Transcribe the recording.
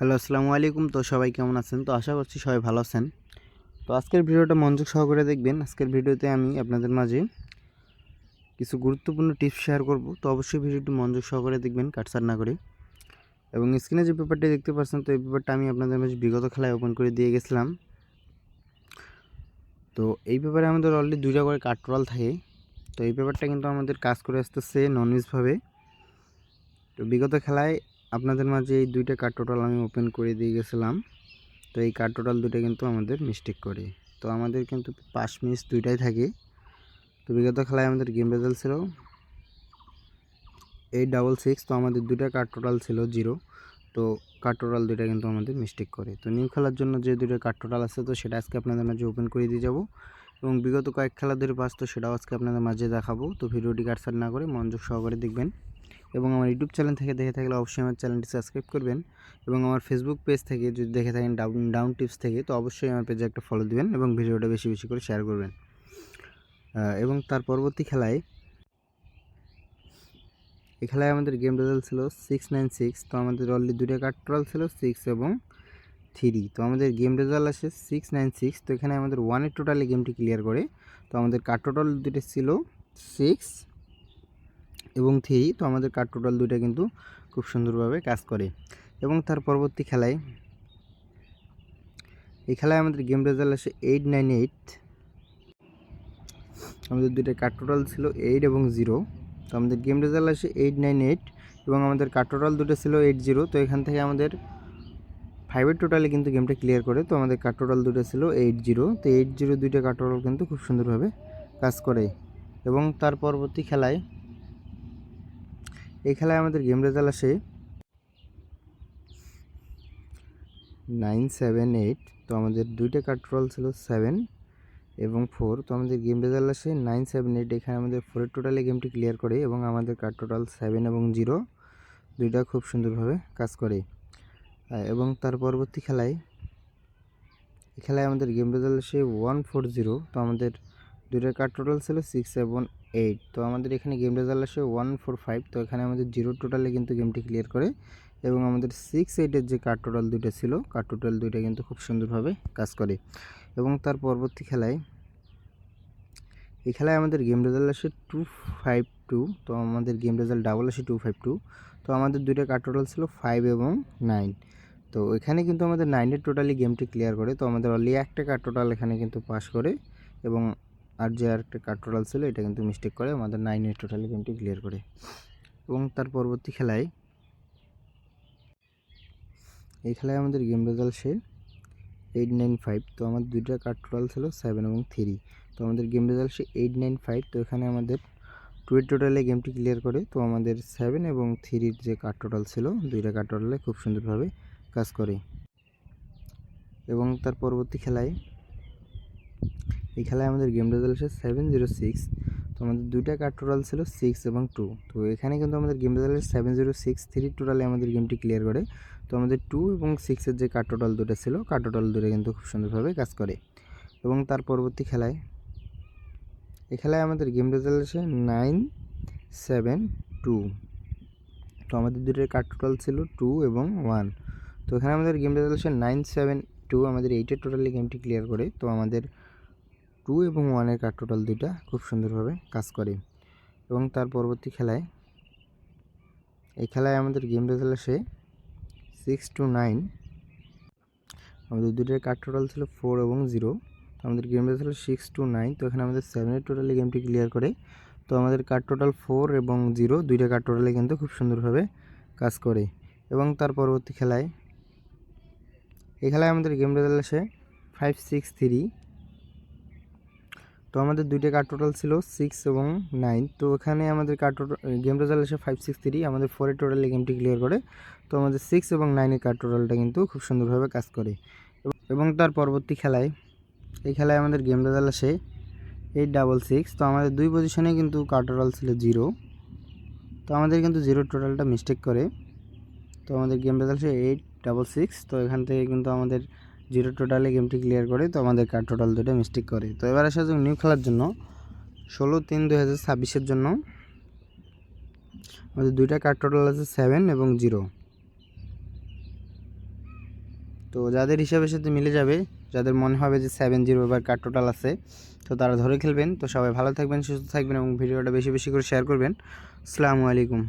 Hello, আসসালামু আলাইকুম। তো সবাই কেমন আছেন? তো আশা করছি সবাই ভালো আছেন। তো আজকের ভিডিওটা মনোযোগ সহকারে দেখবেন। আজকের ভিডিওতে আমি আপনাদের মাঝে কিছু গুরুত্বপূর্ণ টিপস শেয়ার করব। তো অবশ্যই ভিডিওটি মনোযোগ সহকারে দেখবেন, কাটছাঁট না করে। এবং স্ক্রিনে যে পেপারটি দেখতে পাচ্ছেন, তো এই পেপারটা আমি আপনাদের মাঝে বিগত খেলায় ওপেন করে দিয়ে গেছিলাম। তো এই পেপারে আমাদের অলরেডি 2টা করে কাঠটোরাল থাকে। তো এই পেপারটা কিন্তু আমাদের কাজ করে আসতেছে ননইজভাবে। তো বিগত খেলায় আপনাদের মাঝে এই 2টা কাঠটোরাল আমি ওপেন করে দিয়ে গেছিলাম। তো এই কার্ড টোটাল দুটো কিন্তু আমাদের মিস্টেক করে। তো আমাদের কিন্তু পাস মিস দুইটাই থাকে। তো বিগত খেলায় আমাদের গেম রেজাল্ট ছিল 866। তো আমাদের দুইটা কার্ড টোটাল ছিল 0। তো কার্ড টোটাল দুইটা কিন্তু আমাদের মিস্টেক করে। তো নিউ খেলার জন্য যে দুটো কার্ড টোটাল আছে, তো সেটা আজকে আপনাদের মাঝে ওপেন করে দিয়ে যাব। এবং বিগত কয়েক খেলা ধরে পাস, তো সেটাও আজকে আপনাদের মাঝে দেখাবো। তো ভিডিওটি কাটছাঁট না করে মনোযোগ সহকারে দেখবেন। এবং আমার ইউটিউব চ্যানেল থেকে দেখে থাকলে অবশ্যই আমার চ্যানেলটি সাবস্ক্রাইব করবেন। এবং আমার ফেসবুক পেজ থেকে যদি দেখে থাকেন ডাউন টিপস থেকে, তো অবশ্যই আমার পেজে একটা ফলো দিবেন এবং ভিডিওটা বেশি বেশি করে শেয়ার করবেন। এবং তার পরবর্তী খেলায় এই খেলায় আমাদের গেম রেজাল্ট ছিল 696। তো আমাদের অলরেডি দুটো কার্ড টোটাল ছিল 6 এবং 3। তো আমাদের গেম রেজাল্ট আসে 696। তো এখানে আমাদের 1-এর টোটালি গেমটি ক্লিয়ার করে। তো আমাদের কার্ড টোটাল দুটো ছিল 6 এবং 3। তো আমাদের কার্ড টোটাল দুইটা কিন্তু খুব সুন্দরভাবে কাজ করে। এবং তার পরবর্তী খেলায় এই খেলায় আমাদের গেম রেজাল্ট আসে 898। আমাদের দুইটা কার্ড টোটাল ছিল 8 এবং 0। তো আমাদের গেম রেজাল্ট আসে 898 এবং আমাদের কার্ড টোটাল দুটো ছিল 80। তো এখান থেকে আমাদের 5-এর টোটালে কিন্তু গেমটা ক্লিয়ার করে। তো আমাদের কার্ড টোটাল দুটো ছিল 80। তো 80 দুইটা কার্ড টোটাল কিন্তু খুব সুন্দরভাবে কাজ করে। এবং তার পরবর্তী খেলায় এই খেলায় আমাদের গেম রেজাল্ট আসে 978। তো আমাদের দুইটা কার্ড টোটাল ছিল 7 এবং 4। তো আমাদের গেম রেজাল্ট আসে 978। এখানে আমাদের 4-এর টোটালে গেমটি ক্লিয়ার করে এবং আমাদের কার্ড টোটাল 7 এবং 0 দুইটা খুব সুন্দরভাবে কাজ করে। এবং তার পরবর্তী খেলায় এই খেলায় আমাদের গেম রেজাল্ট আসে 140। তো আমাদের দুইটার কার্ড টোটাল ছিল 6 এবং 8। তো আমাদের এখানে গেম রেজাল্ট আসে 145। তো এখানে আমাদের 0 টোটালে কিন্তু গেমটি ক্লিয়ার করে এবং আমাদের 6-8-এর যে কার্ড টোটাল দুইটা ছিল, কার্ড টোটাল দুইটা কিন্তু খুব সুন্দরভাবে কাজ করে। এবং তার পরবর্তী খেলায় এই খেলায় আমাদের গেম রেজাল্ট আসে 252। তো আমাদের গেম রেজাল্ট ডাবল আসে 252। তো আমাদের দুইটা কার্ড টোটাল ছিল 5 এবং 9। তো এখানে কিন্তু আমাদের 9-এর টোটালি গেমটি ক্লিয়ার করে। তো আমাদের অলরেডি একটা কার্ড টোটাল এখানে কিন্তু পাস করে এবং আর যে আরেকটা কার্ড টোটাল ছিল এটা কিন্তু মিস্টেক করে আমাদের 9-এর টোটালি গেমটি ক্লিয়ার করে। এবং তার পরবর্তী খেলায় এই খেলায় আমাদের গেম রেজাল্ট সে 895। তো আমাদের দুইটা কার্ড টোটাল ছিল 7 এবং 3। তো আমাদের গেম রেজাল্ট সে 895। তো এখানে আমাদের 2-এর টোটালে গেমটি ক্লিয়ার করে। তো আমাদের 7 এবং 3-র যে কার্ড টোটাল ছিল, দুইটা কার্ড টোটালে খুব সুন্দরভাবে কাজ করে। এবং তার পরবর্তী খেলায় এই খেলায় আমাদের গেম রেজাল্ট আসে 706। তো আমাদের দুইটা কার্ড টোটাল ছিল 6 এবং 2। তো এখানে কিন্তু আমাদের গেম রেজাল্ট 706 3 টোটালে আমাদের গেমটি ক্লিয়ার করে। তো আমাদের 2 এবং 6-এর যে কার্ড টোটাল দুটো ছিল, কার্ড টোটাল দুটো কিন্তু খুব সুন্দরভাবে কাজ করে। এবং তার পরবর্তী খেলায় এই খেলায় আমাদের গেম রেজাল্ট আসে 972। তো আমাদের দুটোর কার্ড টোটাল ছিল 2 এবং 1। তো এখানে আমাদের গেম রেজাল্ট আসে 972। আমাদের 8-এর টোটালি গেমটি ক্লিয়ার করে। তো আমাদের 2 এবং 1-এর কার্ড টোটাল দুইটা খুব সুন্দরভাবে কাজ করে। এবং তার পরবর্তী খেলায় এই খেলায় আমাদের গেম রেজাল্ট আসে 629। আমাদের দুইটার কার্ড টোটাল ছিল 4 এবং 0। তো আমাদের গেম রেজাল্ট 629। তো এখানে আমাদের 7-এর টোটালি গেমটি ক্লিয়ার করে। তো আমাদের কার্ড টোটাল 4 এবং 0 দুইটা কার্ড টোটালে কিন্তু খুব সুন্দরভাবে কাজ করে। এবং তার পরবর্তী খেলায় এই খেলায় আমাদের গেম রেজাল্ট আসে 563। তো আমাদের দুইটা কার্ড টোটাল ছিল 6 এবং 9। তো এখানে আমাদের কার্ড টোটাল গেম রেজাল্ট আসে 563। আমাদের 4-এর টোটালি গেমটি ক্লিয়ার করে। তো আমাদের 6 এবং 9-এর কার্ড টোটালটা কিন্তু খুব সুন্দরভাবে কাজ করে। এবং তার পরবর্তী খেলায় এই খেলায় আমাদের গেম রেজাল্ট আসে 866। তো আমাদের দুই পজিশনে কিন্তু কার্ড টোটাল ছিল 0। তো আমাদের কিন্তু 0 টোটালটা মিস্টেক করে। তো আমাদের গেম রেজাল্ট আসে 866। তো এখান থেকে কিন্তু আমাদের 0 টোটালে গেমটি ক্লিয়ার করে। তো আমাদের কার্ড টোটাল দুটো মিস্টেক করে। তো এবার আসা যাক নিউ খেলার জন্য 16/3/2026-এর জন্য আমাদের দুইটা কার্ড টোটাল আছে 7 এবং 0। তো যাদের হিসাবের সাথে মিলে যাবে, যাদের মনে হবে যে 7-0 এবার কার্ড টোটাল আছে, তো তারা ধরে খেলবেন। তো সবাই ভালো থাকবেন, সুস্থ থাকবেন এবং ভিডিওটা বেশি বেশি করে শেয়ার করবেন। আসসালামু আলাইকুম।